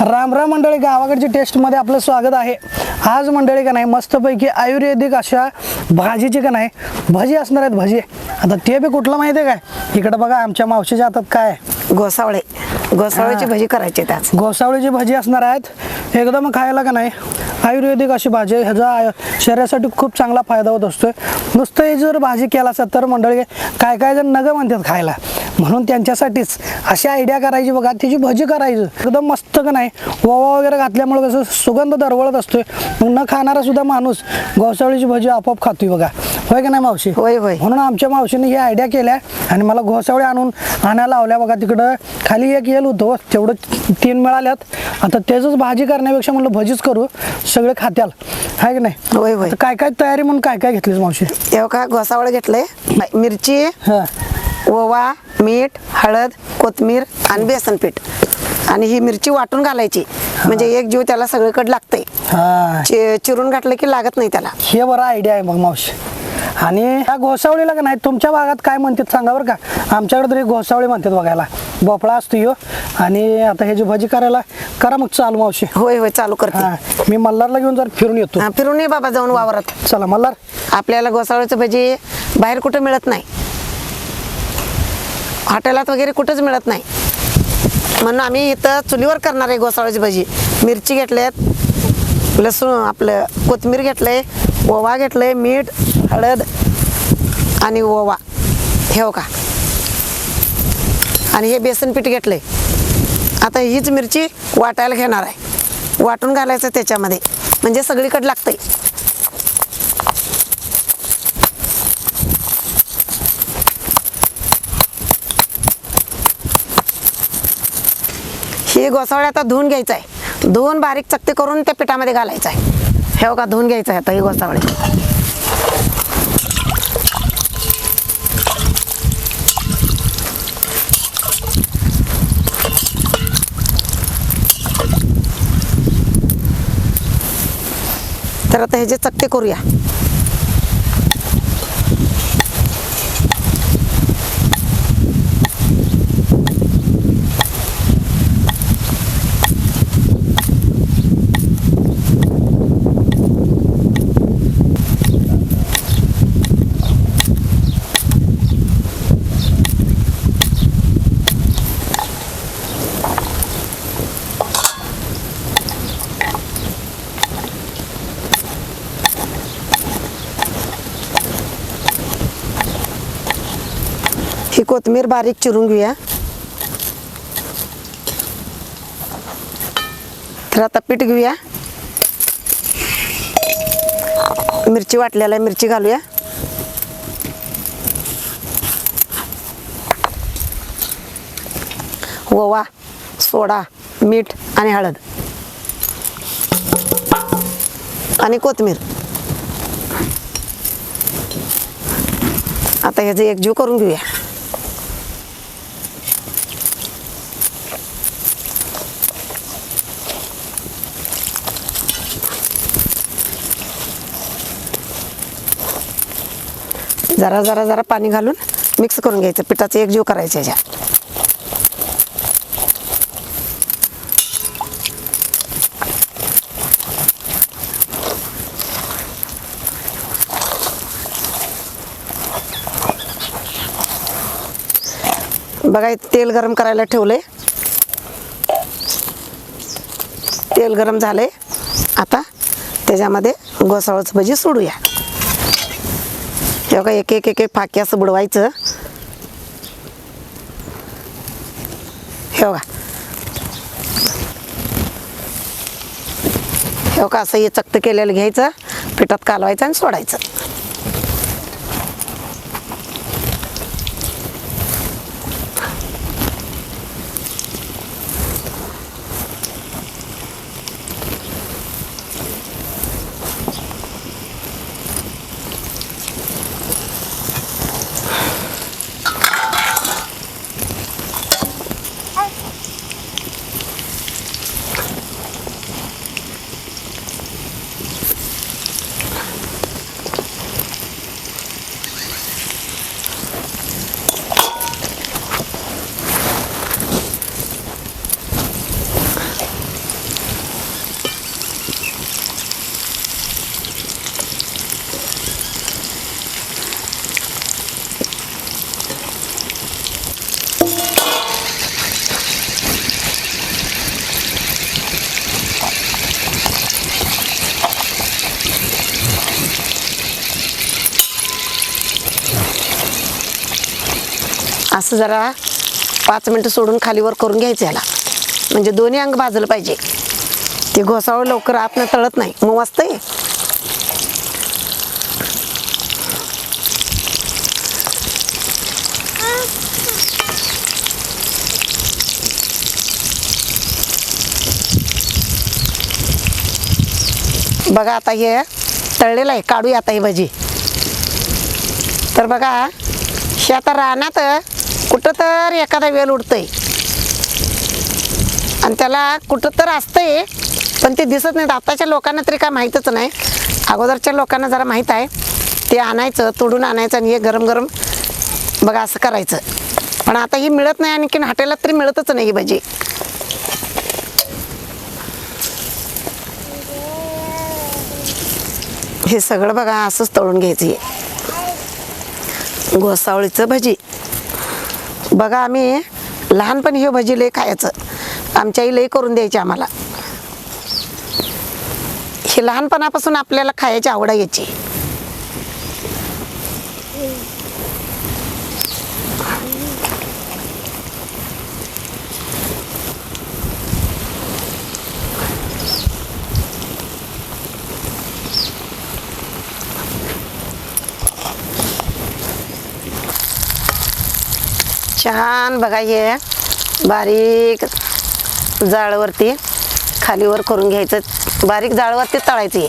राम राम मंडळी, गावाकडची टेस्टमध्ये आपलं स्वागत आहे। आज मंडळी का नाही मस्तपैकी आयुर्वेदिक अशा भाजीची का नाही भजी असणार आहेत। भजी आता ते बी कुठलं माहिती आहे काय, इकडे बघा आमच्या मावशीच्या हातात काय आहे, घोसावळ्याची भजी करायची। त्याच घोसावळीची भजी असणार आहेत। एकदम खायला का नाही आयुर्वेदिक अशी भाजी, ह्याचा शरीरासाठी खूप चांगला फायदा होत असतो। नुसतं हे जर भाजी केला असेल तर मंडळी काय काय जण नग म्हणतात खायला, म्हणून त्यांच्यासाठीच अशी आयडिया करायची बघा, त्याची भजी करायची एकदम मस्त का नाही ओवा वगैरे घातल्यामुळे कसं सुगंध दरवळत असतोय, मग न खाणारा सुद्धा माणूस घोसावळीची भजी आपोआप खातोय बघा, होय का नाही मावशी? होय होय। म्हणून आमच्या मावशीने ही आयडिया केल्या आणि मला घोसावळी आणायला लावल्या बघा। तिकडं खाली एक येल होतो, तेवढं 3 मिळाल्यात। आता त्याचंच भाजी करण्यापेक्षा म्हणलं भजीच करू, सगळे खात्याल, आहे की नाही? होय होय। काय काय तयारी म्हणून काय काय घेतलीस मावशी? तेव्हा का घोसावळ घेतलंय, मिरची, ओवा, मीठ, हळद, कोथिंबीर आणि बेसन पीठ, आणि ही मिरची वाटून घालायची म्हणजे एक जीव त्याला सगळीकडे लागतंय। चिरून घातलं की लागत नाही त्याला। हे बरं आयडिया आहे मग मावशी। आणि ह्या घोसावळीला का नाही तुमच्या भागात काय म्हणतात सांगा बरं का? आमच्याकडे तरी घोसावळी म्हणतात बघायला, भोपळा असतो ह्यो। आणि आता ह्याची भजी करायला करा मग चालू मावशी। होय होय चालू करते। मी मल्हारला घेऊन जर फिरून येतो। फिरून ये बाबा जाऊन वावरात। चला मल्हार। आपल्याला घोसावळीची भजी बाहेर कुठे मिळत नाही, हॉटेलात वगैरे कुठेच मिळत नाही, म्हणून आम्ही इथं चुलीवर करणार आहे घोसावळीची भजी। मिरची घेतल्यात, लसूण आपलं कोथिंबीर घेतलंय, ओवा घेतलंय, मीठ, हळद आणि ओवा, हे का, आणि हे बेसन पीठ घेतलंय। आता हीच मिरची वाटायला घेणार आहे, वाटून घालायचं त्याच्यामध्ये म्हणजे सगळीकडे लागतंय। हे घोसावळे आता धुवून घ्यायचं आहे, धुवून बारीक चकते करून त्या पिठामध्ये घालायचं आहे। हे का धुवून घ्यायचं आहे आता हे घोसावळे। तर आता ह्याचे चकते करूया। ही कोथिंबीर बारीक चिरून घेऊया। तर आता पीठ घेऊया, मिरची वाटलेला मिरची घालूया, ओवा, सोडा, मीठ आणि हळद आणि कोथिंबीर। आता ह्याचे एकजीव करून घेऊया। जरा जरा जरा पाणी घालून मिक्स करून घ्यायचं, पिठाचं एकजीव करायचं ह्याच्यात। बघा तेल गरम करायला ठेवलंय, तेल गरम झालंय। आता त्याच्यामध्ये घोसावळीची भजी सोडूया। हे बघा एक एक एक फाकी असं बुडवायचं। हे बघा, हे बघा असं हे चकट केलेलं घ्यायचं, पिठात कालवायचं आणि सोडायचं। असं जरा 5 मिनटं सोडून खालीवर करून घ्यायचं याला, म्हणजे दोन्ही अंग भाजलं पाहिजे. ते घोसावळ लवकर आतनं तळत नाही, मग वाजतंय. बघा आता हे तळलेलं आहे, काढूया आता ही भजी. तर बघा हे आता रानात कुठं तर एखादा वेल उडतंय आणि त्याला कुठं तर असतंय, पण ते दिसत नाहीत. आताच्या लोकांना तरी काय माहीतच नाही, अगोदरच्या लोकांना जरा माहीत आहे. ते आणायचं, तोडून आणायचं आणि हे गरम गरम बघा असं करायचं. पण आता ही मिळत नाही, आणखीन हॉटेलात तरी मिळतच नाही ही भजी. हे सगळं बघा असंच तळून घ्यायचं. हे घोसावळीचं भजी बघा, आम्ही लहानपणी हे भजी लय खायचं, आमच्या आई लय करून द्यायची आम्हाला. हे लहानपणापासून आपल्याला खायची आवड यायची. छान बघा हे बारीक जाळवरती खालीवर करून घ्यायचं, बारीक जाळवरती तळायचं. हे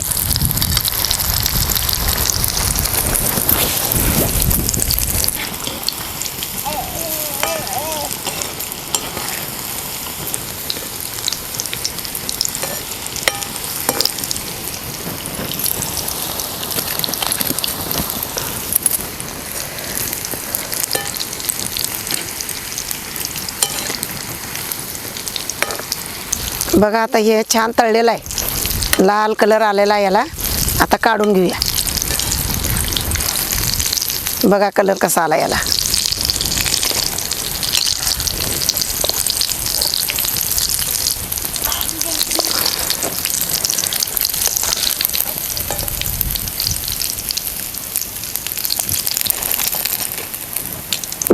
बघा आता हे छान तळलेलं आहे, लाल कलर आलेला आहे याला. आता काढून घेऊया. बघा कलर कसा आला याला.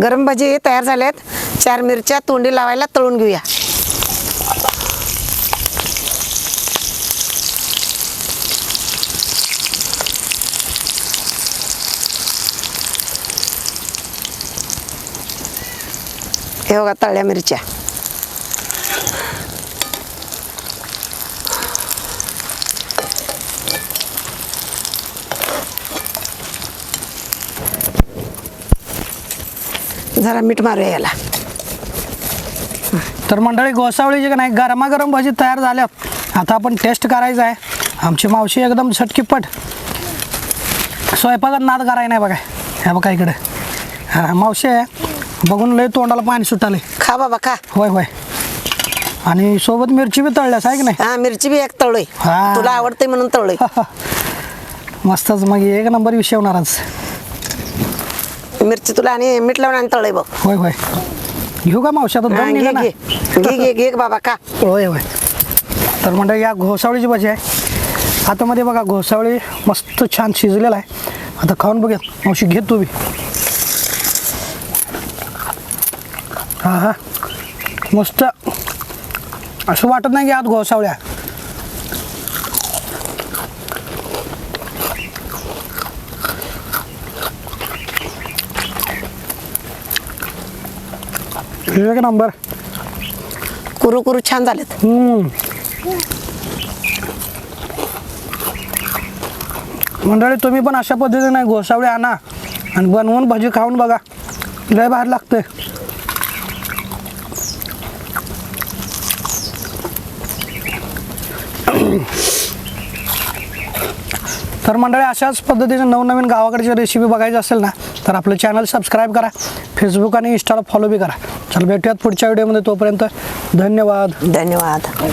गरम भजी तयार झाल्यात. 4 मिरच्या तोंडी लावायला तळून घेऊया. हे बघा तळल्या मिरच्या. जरा मीठ मारूया याला. तर मंडळी घोसावळीची का नाही गरमागरम भजी तयार झाल्यात. आता आपण टेस्ट करायचं आहे. आमची मावशी एकदम झटकीपट स्वयंपाकात नाद करायला नाही बघा. ह्या बघा इकडे हा मावशी आहे, बघून लय तोंडाला पाणी सुटाले. खा बाबा खा. होय होय. आणि सोबत मिरची बी तळल्यास आहे की नाही. हा मिरची बी एक तळलोय, हा. तुला आवडते म्हणून तळलोय. मस्तच, मग एक नंबर विषय होणार आज. मिरची तुला आणि मीठ लावून आणि तळलोय बघ. होय होय. घेऊ का मावशी आता हा, दम घे निघा ना. घे घे घे बाबा खा. होय होय. तर म्हणजे या घोसावळीची भजी आहे. आतामध्ये बघा घोसावळी मस्त छान शिजलेला आहे. आता खाऊन बघूया. मावशी घे तू बी. हा हा मस्त. असं वाटत नाही की आत घोसावळ्या. एक नंबर. कुरू कुरू छान झालेत. मंडळी तुम्ही पण अशा पद्धतीने घोसावळे आणा आणि बनवून भजी खाऊन बघा, लय भारी लागते. तर मंडळी अशाच पद्धतीने नवनवीन गावाकडची रेसिपी बघायची असेल ना तर आपलं चॅनल सबस्क्राईब करा, फेसबुक आणि इंस्टाला फॉलो बी करा. चल भेटूयात पुढच्या व्हिडिओमध्ये. तोपर्यंत धन्यवाद. धन्यवाद.